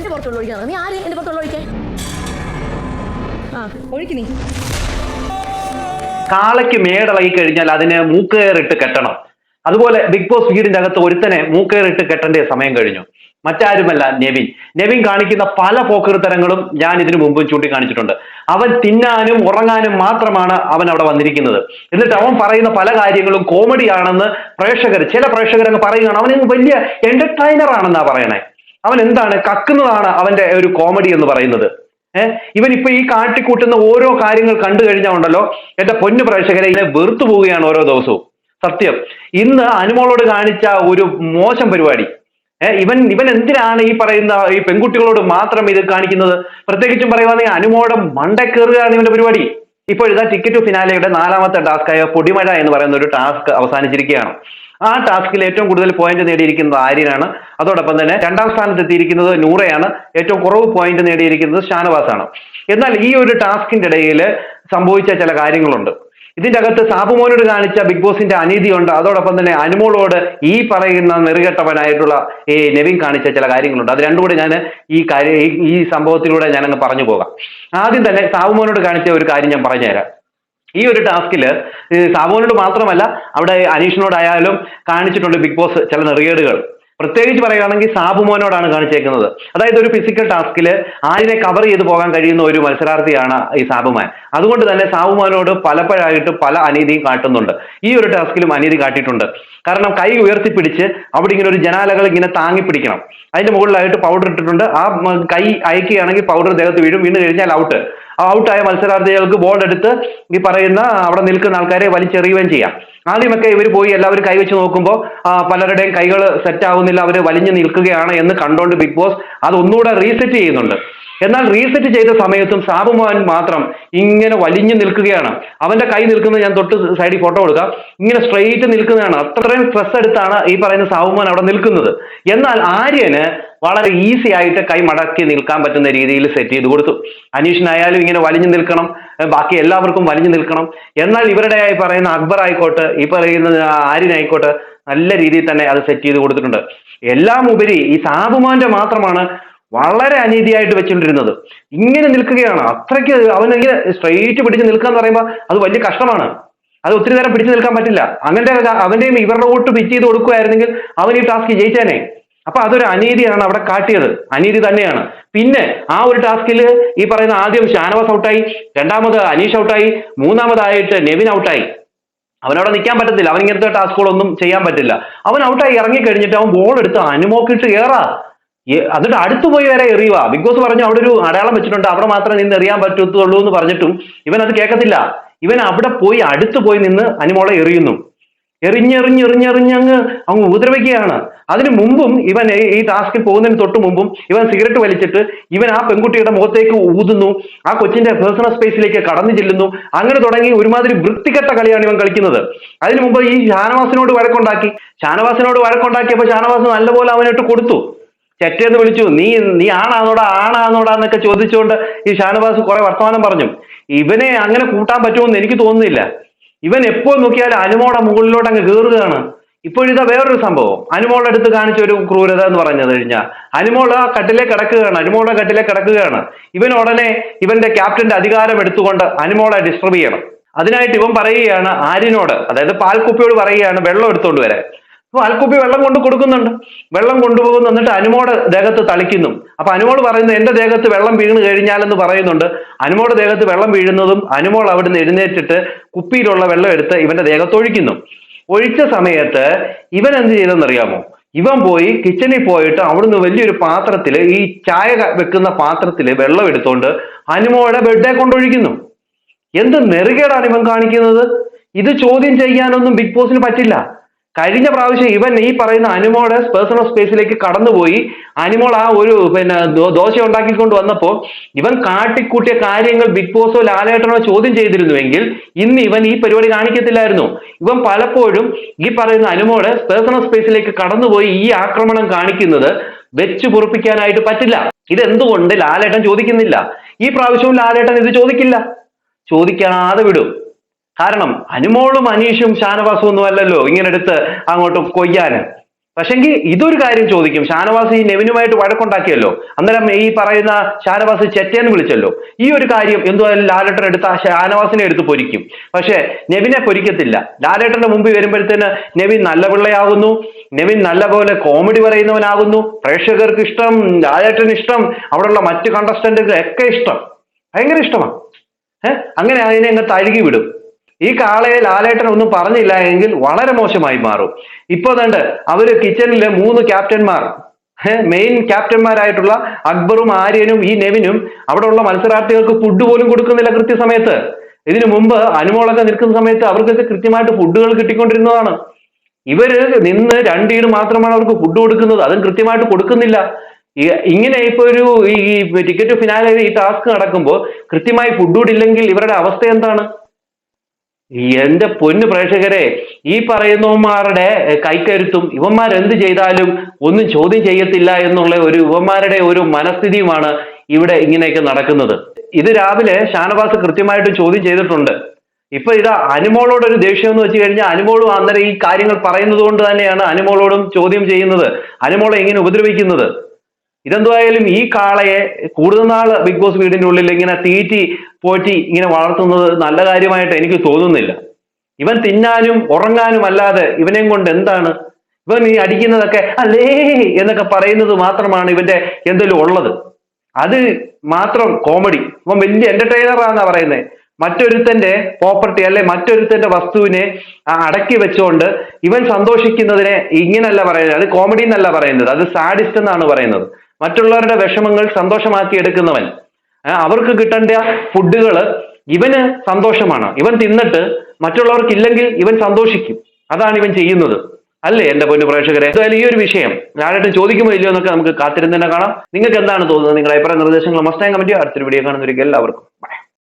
എന്റെ പുറത്തുള്ള ഒഴിക്കാണ്. നീ ആര് എന്റെ പുറത്തുള്ള ഒഴിക്കാൻ? ആ ഒഴിക്ക് നീ. കാളയ്ക്ക് മേടളകി കഴിഞ്ഞാൽ അതിന് മൂക്കുകയറിട്ട് കെട്ടണം. അതുപോലെ ബിഗ് ബോസ് വീടിന്റെ അകത്ത് ഒരുത്തനെ മൂക്കുകയറിട്ട് കെട്ടേണ്ട സമയം കഴിഞ്ഞു. മറ്റാരുമല്ല, നെവിൻ കാണിക്കുന്ന പല പോക്കൃത്തരങ്ങളും ഞാൻ ഇതിനു മുമ്പ് ചൂണ്ടിക്കാണിച്ചിട്ടുണ്ട്. അവൻ തിന്നാനും ഉറങ്ങാനും മാത്രമാണ് അവൻ അവിടെ വന്നിരിക്കുന്നത്. എന്നിട്ട് അവൻ പറയുന്ന പല കാര്യങ്ങളും കോമഡിയാണെന്ന് ചില പ്രേക്ഷകരങ്ങ് പറയുകയാണ്. അവൻ വലിയ എന്റർടൈനർ ആണെന്നാ പറയണേ. അവൻ എന്താണ് കക്കുന്നതാണ് അവന്റെ ഒരു കോമഡി എന്ന് പറയുന്നത്. ഇവൻ ഇപ്പൊ ഈ കാട്ടിക്കൂട്ടുന്ന ഓരോ കാര്യങ്ങൾ കണ്ടു കഴിഞ്ഞാൽ ഉണ്ടല്ലോ, എന്റെ പൊന്നു പ്രേക്ഷകരെ, ഇതിനെ വെറുത്തു പോവുകയാണ് ഓരോ ദിവസവും. സത്യം, ഇന്ന് അനുമോളോട് കാണിച്ച ഒരു മോശം പരിപാടി. ഇവൻ എന്തിനാണ് ഈ പറയുന്ന ഈ പെൺകുട്ടികളോട് മാത്രം ഇത് കാണിക്കുന്നത്? പ്രത്യേകിച്ചും പറയുവാണെങ്കിൽ അനുമോടെ മണ്ട കയറുകയാണ് ഇവന്റെ പരിപാടി. ഇപ്പോൾ ഇതാ ടിക്കറ്റ് ടു ഫിനാലയുടെ 4ാമത്തെ ടാസ്കായ പൊടിമഴ എന്ന് പറയുന്ന ഒരു ടാസ്ക് അവസാനിച്ചിരിക്കുകയാണ്. ആ ടാസ്കിൽ ഏറ്റവും കൂടുതൽ പോയിന്റ് നേടിയിരിക്കുന്നത് ആര്യനാണ്. അതോടൊപ്പം തന്നെ 2ാം സ്ഥാനത്ത് എത്തിയിരിക്കുന്നത് നൂറയാണ്. ഏറ്റവും കുറവ് പോയിന്റ് നേടിയിരിക്കുന്നത് ഷാനവാസാണ്. എന്നാൽ ഈ ഒരു ടാസ്കിന്റെ ഇടയിൽ സംഭവിച്ച ചില കാര്യങ്ങളുണ്ട്. ഇതിന്റെ അകത്ത് സാബുമോനോട് കാണിച്ച ബിഗ് ബോസിന്റെ അനീതിയുണ്ട്. അതോടൊപ്പം തന്നെ അനുമോളോട് ഈ പറയുന്ന നെറുകെട്ടവനായിട്ടുള്ള നെവിൻ കാണിച്ച ചില കാര്യങ്ങളുണ്ട്. അത് രണ്ടും കൂടി ഞാൻ ഈ സംഭവത്തിലൂടെ ഞാനങ്ങ് പറഞ്ഞു പോകാം. ആദ്യം തന്നെ സാബുമോനോട് കാണിച്ച ഒരു കാര്യം ഞാൻ പറഞ്ഞുതരാം. ഈ ഒരു ടാസ്കില് സാബുവിനോട് മാത്രമല്ല, അവിടെ അനീഷിനോടായാലും കാണിച്ചിട്ടുണ്ട് ബിഗ് ബോസ് ചില നെറികേടുകൾ. പ്രത്യേകിച്ച് പറയുകയാണെങ്കിൽ സാബുമോനോടാണ് കാണിച്ചേക്കുന്നത്. അതായത് ഒരു ഫിസിക്കൽ ടാസ്കില് ആരിനെ കവർ ചെയ്ത് പോകാൻ കഴിയുന്ന ഒരു മത്സരാർത്ഥിയാണ് ഈ സാബുമാൻ. അതുകൊണ്ട് തന്നെ സാബുമാനോട് പലപ്പോഴായിട്ട് പല അനീതിയും കാട്ടുന്നുണ്ട്. ഈ ഒരു ടാസ്കിലും അനീതി കാട്ടിയിട്ടുണ്ട്. കാരണം കൈ ഉയർത്തിപ്പിടിച്ച് അവിടെ ഇങ്ങനെ ഒരു ജനാലകൾ ഇങ്ങനെ താങ്ങി പിടിക്കണം. അതിന്റെ മുകളിലായിട്ട് പൗഡർ ഇട്ടിട്ടുണ്ട്. ആ കൈ അയക്കുകയാണെങ്കിൽ പൗഡർ ദേഹത്ത് വീണ് കഴിഞ്ഞാൽ ഔട്ട്. ഔട്ടായ മത്സരാർത്ഥികൾക്ക് ബോൾ എടുത്ത് ഈ പറയുന്ന അവിടെ നിൽക്കുന്ന ആൾക്കാരെ വലിച്ചെറിയുകയും ചെയ്യാം. ആദ്യമൊക്കെ ഇവർ പോയി എല്ലാവരും കൈവച്ച് നോക്കുമ്പോൾ പലരുടെയും കൈകൾ സെറ്റ് ആവുന്നില്ല, അവർ വലിഞ്ഞു നിൽക്കുകയാണ് എന്ന് കണ്ടോണ്ട് ബിഗ് ബോസ് അത് ഒന്നുകൂടെ റീസെറ്റ് ചെയ്യുന്നുണ്ട്. എന്നാൽ റീസെറ്റ് ചെയ്ത സമയത്തും സാബുമാൻ മാത്രം ഇങ്ങനെ വലിഞ്ഞു നിൽക്കുകയാണ്. അവന്റെ കൈ നിൽക്കുന്നത് ഞാൻ തൊട്ട് സൈഡിൽ ഫോട്ടോ കൊടുക്കാം. ഇങ്ങനെ സ്ട്രെയിറ്റ് നിൽക്കുന്നതാണ്. അത്രയും സ്ട്രെസ് എടുത്താണ് ഈ പറയുന്ന സാബുമാൻ അവിടെ നിൽക്കുന്നത്. എന്നാൽ ആര്യന് വളരെ ഈസി ആയിട്ട് കൈ മടക്കി നിൽക്കാൻ പറ്റുന്ന രീതിയിൽ സെറ്റ് ചെയ്ത് കൊടുത്തു. അനീഷിനായാലും ഇങ്ങനെ വലിഞ്ഞു നിൽക്കണം, ബാക്കി എല്ലാവർക്കും വലിഞ്ഞു നിൽക്കണം. എന്നാൽ ഇവരുടെ പറയുന്ന അക്ബർ ആയിക്കോട്ടെ, ഈ പറയുന്ന ആര്യനായിക്കോട്ടെ, നല്ല രീതിയിൽ തന്നെ അത് സെറ്റ് ചെയ്ത് കൊടുത്തിട്ടുണ്ട്. എല്ലാം ഉപരി ഈ സാബുമാന്റെ മാത്രമാണ് വളരെ അനീതിയായിട്ട് വെച്ചുകൊണ്ടിരുന്നത്. ഇങ്ങനെ നിൽക്കുകയാണ്. അത്രയ്ക്ക് അവനിങ്ങനെ സ്ട്രെയിറ്റ് പിടിച്ച് നിൽക്കുക എന്ന് പറയുമ്പോൾ അത് വലിയ കഷ്ടമാണ്. അത് ഒത്തിരി നേരം പിടിച്ചു നിൽക്കാൻ പറ്റില്ല. അങ്ങനത്തെ അവന്റെയും ഇവരുടെ വോട്ട് പിച്ച് ചെയ്ത് കൊടുക്കുകയായിരുന്നെങ്കിൽ അവൻ ഈ ടാസ്ക് ജയിച്ചേനെ. അപ്പൊ അതൊരു അനീതിയാണ് അവിടെ കാട്ടിയത്. അനീതി തന്നെയാണ്. പിന്നെ ആ ഒരു ടാസ്കിൽ ഈ പറയുന്ന ആദ്യം ഷാനവാസ് ഔട്ടായി, 2ാമത് അനീഷ് ഔട്ടായി, 3ാമതായിട്ട് നെവിൻ ഔട്ടായി. അവനവിടെ നിൽക്കാൻ പറ്റത്തില്ല. അവൻ ഇങ്ങനത്തെ ടാസ്കുകളൊന്നും ചെയ്യാൻ പറ്റില്ല. അവൻ ഔട്ടായി ഇറങ്ങി കഴിഞ്ഞിട്ട് അവൻ ബോൾ എടുത്ത് അനുമോക്കിട്ട് കയറാ. എന്നിട്ട് അടുത്തു പോയി വരെ എറിയുക. ബിഗ് ബോസ് പറഞ്ഞു അവിടെ ഒരു അടയാളം വെച്ചിട്ടുണ്ട്, അവിടെ മാത്രമേ നിന്ന് എറിയാൻ പറ്റത്തുള്ളൂ എന്ന് പറഞ്ഞിട്ടും ഇവൻ അത് കേൾക്കത്തില്ല. ഇവൻ അവിടെ പോയി അടുത്തു പോയി നിന്ന് അനുമോളെ എറിയുന്നു. അങ്ങ് ഉപദ്രവിക്കുകയാണ്. അതിനു മുമ്പും ഇവൻ ഈ ടാസ്കിൽ പോകുന്നതിന് തൊട്ട് മുമ്പും ഇവൻ സിഗരറ്റ് വലിച്ചിട്ട് ഇവൻ ആ പെൺകുട്ടിയുടെ മുഖത്തേക്ക് ഊതുന്നു. ആ കൊച്ചിന്റെ പേഴ്സണൽ സ്പേസിലേക്ക് കടന്നു ചെല്ലുന്നു. അങ്ങനെ തുടങ്ങി ഒരുമാതിരി വൃത്തികെട്ട കളിയാണ് ഇവൻ കളിക്കുന്നത്. അതിനു മുമ്പ് ഈ ഷാനവാസിനോട് വഴക്കുണ്ടാക്കിയപ്പോൾ ഷാനവാസ് നല്ലപോലെ അവനിട്ട് കൊടുത്തു. ചെറ്റേന്ന് വിളിച്ചു, നീ ആണാന്നോടാ എന്നൊക്കെ ചോദിച്ചുകൊണ്ട് ഈ ഷാനവാസ് കുറെ വർത്തമാനം പറഞ്ഞു. ഇവനെ അങ്ങനെ കൂട്ടാൻ പറ്റുമെന്ന് എനിക്ക് തോന്നുന്നില്ല. ഇവൻ എപ്പോൾ നോക്കിയാലും അനുമോടെ മുകളിലോട്ട് അങ്ങ് കയറുകയാണ്. ഇപ്പോഴിതാ വേറൊരു സംഭവം. അനുമോളുടെ അടുത്ത് കാണിച്ച ഒരു ക്രൂരത എന്ന് പറഞ്ഞത് കഴിഞ്ഞാൽ അനുമോൾ ആ അനുമോളുടെ കട്ടിലെ കിടക്കുകയാണ്. ഇവൻ ഉടനെ ഇവന്റെ ക്യാപ്റ്റന്റെ അധികാരം എടുത്തുകൊണ്ട് അനുമോളെ ഡിസ്റ്റർബ് ചെയ്യണം. അതിനായിട്ട് ഇവൻ പറയുകയാണ് ആര്യനോട്, അതായത് പാൽക്കുപ്പിയോട് പറയുകയാണ് വെള്ളം എടുത്തോണ്ട് വരാൻ. അപ്പൊ പാൽക്കുപ്പി വെള്ളം കൊണ്ട് കൊടുക്കുന്നുണ്ട്. വെള്ളം കൊണ്ടുപോകുന്നു. എന്നിട്ട് അനുമോടെ ദേഹത്ത് തളിക്കുന്നു. അപ്പൊ അനുമോൾ പറയുന്നത് എന്റെ ദേഹത്ത് വെള്ളം വീണ് കഴിഞ്ഞാലെന്ന് പറയുന്നുണ്ട്. അനുമോടെ ദേഹത്ത് വെള്ളം വീഴുന്നതും അനുമോൾ അവിടുന്ന് എഴുന്നേറ്റിട്ട് കുപ്പിയിലുള്ള വെള്ളം എടുത്ത് ഇവന്റെ ദേഹത്ത് ഒഴിക്കുന്നു. ഒഴിച്ച സമയത്ത് ഇവൻ എന്ത് ചെയ്തെന്നറിയാമോ? ഇവൻ പോയി കിച്ചണിൽ പോയിട്ട് അവിടുന്ന് വലിയൊരു പാത്രത്തില്, ഈ ചായ വെക്കുന്ന പാത്രത്തില് വെള്ളം എടുത്തോണ്ട് അനുമോടെ ബെഡെ കൊണ്ടൊഴിക്കുന്നു. എന്ത് നെറുകേടാണ് ഇവൻ കാണിക്കുന്നത്? ഇത് ചോദ്യം ചെയ്യാനൊന്നും ബിഗ് ബോസിന് പറ്റില്ല. കഴിഞ്ഞ പ്രാവശ്യം ഇവൻ ഈ പറയുന്ന അനുമോടെ പേഴ്സണൽ സ്പേസിലേക്ക് കടന്നുപോയി അനുമോൾ ആ ഒരു ദോശ ഉണ്ടാക്കിക്കൊണ്ട് വന്നപ്പോൾ ഇവൻ കാട്ടിക്കൂട്ടിയ കാര്യങ്ങൾ ബിഗ് ബോസോ ലാലേട്ടനോ ചോദ്യം ചെയ്തിരുന്നുവെങ്കിൽ ഇന്ന് ഇവൻ ഈ പരിപാടി കാണിക്കത്തില്ലായിരുന്നു. ഇവൻ പലപ്പോഴും ഈ പറയുന്ന അനുമോടെ പേഴ്സണൽ സ്പേസിലേക്ക് കടന്നുപോയി ഈ ആക്രമണം കാണിക്കുന്നത് വെച്ച് പൊറുപ്പിക്കാനായിട്ട് പറ്റില്ല. ഇതെന്തുകൊണ്ട് ലാലേട്ടൻ ചോദിക്കുന്നില്ല? ഈ പ്രാവശ്യവും ലാലേട്ടൻ ഇത് ചോദിക്കാതെ വിടും. കാരണം അനുമോളും അനീഷും ഷാനവാസും ഒന്നും അല്ലല്ലോ ഇങ്ങനെ എടുത്ത് അങ്ങോട്ട് കൊയ്യാന്. പക്ഷെങ്കിൽ ഇതൊരു കാര്യം ചോദിക്കും, ഷാനവാസ് ഈ നെവിനുമായിട്ട് വഴക്കുണ്ടാക്കിയല്ലോ, അന്നേരം ഈ പറയുന്ന ഷാനവാസ് ചെറ്റേന്ന് വിളിച്ചല്ലോ. ഈ ഒരു കാര്യം എന്തുവായാലും ലാലേട്ടൻ എടുത്ത് ആ ഷാനവാസിനെ എടുത്ത് പൊരിക്കും. പക്ഷെ നെവിനെ പൊരിക്കത്തില്ല. ലാലേട്ടന്റെ മുമ്പിൽ വരുമ്പോഴത്തേന് നെവിൻ നല്ല പിള്ളയാകുന്നു, നെവിൻ നല്ലപോലെ കോമഡി പറയുന്നവനാകുന്നു, പ്രേക്ഷകർക്ക് ഇഷ്ടം, ലാലേട്ടന് ഇഷ്ടം, അവിടെയുള്ള മറ്റു കണ്ടസ്റ്റന്റുകൾ ഒക്കെ ഇഷ്ടം, ഭയങ്കര ഇഷ്ടമാണ്. അങ്ങനെ അതിനെ അങ്ങ് തഴുകി വിടും. ഈ കാളയെ ലാലേട്ടൻ ഒന്നും പറഞ്ഞില്ല എങ്കിൽ വളരെ മോശമായി മാറും. ഇപ്പൊ തന്നെ അവര് കിച്ചണിലെ 3 ക്യാപ്റ്റന്മാർ, മെയിൻ ക്യാപ്റ്റന്മാരായിട്ടുള്ള അക്ബറും ആര്യനും ഈ നെവിനും അവിടെയുള്ള മത്സരാർത്ഥികൾക്ക് ഫുഡ് പോലും കൊടുക്കുന്നില്ല കൃത്യസമയത്ത്. ഇതിനു മുമ്പ് അനുമോളൊക്കെ നിൽക്കുന്ന സമയത്ത് അവർക്കൊക്കെ കൃത്യമായിട്ട് ഫുഡുകൾ കിട്ടിക്കൊണ്ടിരുന്നതാണ്. ഇവര് നിന്ന് 2 ഈട് മാത്രമാണ് അവർക്ക് ഫുഡ് കൊടുക്കുന്നത്, അതും കൃത്യമായിട്ട് കൊടുക്കുന്നില്ല. ഇങ്ങനെ ഇപ്പൊ ഒരു ഈ ടിക്കറ്റ് ഫിനാലെ ഈ ടാസ്ക് നടക്കുമ്പോൾ കൃത്യമായി ഫുഡ് ഇല്ലെങ്കിൽ ഇവരുടെ അവസ്ഥ എന്താണ്? എന്റെ പൊന്നു പ്രേക്ഷകരെ, ഈ പറയുന്നവന്മാരുടെ കൈക്കരുത്തും ഇവന്മാർ എന്ത് ചെയ്താലും ഒന്നും ചോദ്യം ചെയ്യത്തില്ല എന്നുള്ള ഒരു ഇവന്മാരുടെ ഒരു മനസ്ഥിതിയുമാണ് ഇവിടെ ഇങ്ങനെയൊക്കെ നടക്കുന്നത്. ഇത് രാവിലെ ഷാനവാസ് കൃത്യമായിട്ട് ചോദ്യം ചെയ്തിട്ടുണ്ട്. ഇപ്പൊ ഇതാ അനുമോളോടൊരു ദേഷ്യം എന്ന് വെച്ച് കഴിഞ്ഞാൽ അനുമോളും അന്നേരം ഈ കാര്യങ്ങൾ പറയുന്നത് കൊണ്ട് തന്നെയാണ് അനുമോളോടും ചോദ്യം ചെയ്യുന്നത്, അനുമോളെ ഇങ്ങനെ ഉപദ്രവിക്കുന്നത്. ഇതെന്തായാലും ഈ കാളയെ കൂടുതൽ നാൾ ബിഗ് ബോസ് വീടിന്റെ ഉള്ളിൽ ഇങ്ങനെ തീറ്റി പോറ്റി ഇങ്ങനെ വളർത്തുന്നത് നല്ല കാര്യമായിട്ട് എനിക്ക് തോന്നുന്നില്ല. ഇവൻ തിന്നാനും ഉറങ്ങാനും അല്ലാതെ ഇവനെയും കൊണ്ട് എന്താണ്? ഇവൻ ഈ അടിക്കുന്നതൊക്കെ അല്ലേ എന്നൊക്കെ പറയുന്നത് മാത്രമാണ് ഇവന്റെ എന്തെങ്കിലും ഉള്ളത്. അത് മാത്രം കോമഡി. ഇവൻ വലിയ എന്റർടൈനറാന്നാ പറയുന്നത്. മറ്റൊരുത്തന്റെ പ്രോപ്പർട്ടി അല്ലെ മറ്റൊരുത്തന്റെ വസ്തുവിനെ അടക്കി വെച്ചുകൊണ്ട് ഇവൻ സന്തോഷിക്കുന്നതിനെ ഇങ്ങനല്ല പറയുന്നത്, അത് കോമഡി എന്നല്ല പറയുന്നത്, അത് സാഡിസ്റ്റ് എന്നാണ് പറയുന്നത്. മറ്റുള്ളവരുടെ വിഷമങ്ങൾ സന്തോഷമാക്കി എടുക്കുന്നവൻ. അവർക്ക് കിട്ടേണ്ട ഫുഡുകൾ ഇവന് സന്തോഷമാണ്. ഇവൻ തിന്നിട്ട് മറ്റുള്ളവർക്ക് ഇല്ലെങ്കിൽ ഇവൻ സന്തോഷിക്കും. അതാണ് ഇവൻ ചെയ്യുന്നത്, അല്ലേ എന്റെ പൊന്നു പ്രേക്ഷകരെ? എന്തായാലും ഈ ഒരു വിഷയം ഞാനായിട്ട് ചോദിക്കുമോ ഇല്ലയോ എന്നൊക്കെ നമുക്ക് കാത്തിരുന്ന് തന്നെ കാണാം. നിങ്ങൾക്ക് എന്താണ് തോന്നുന്നത്? നിങ്ങളുടെ അഭിപ്രായ നിർദ്ദേശങ്ങൾ മസ്റ്റായും കമന്റ് ചെയ്യുക. അടുത്തൊരു വീഡിയോ കാണുന്നവർക്ക് എല്ലാവർക്കും ബൈ.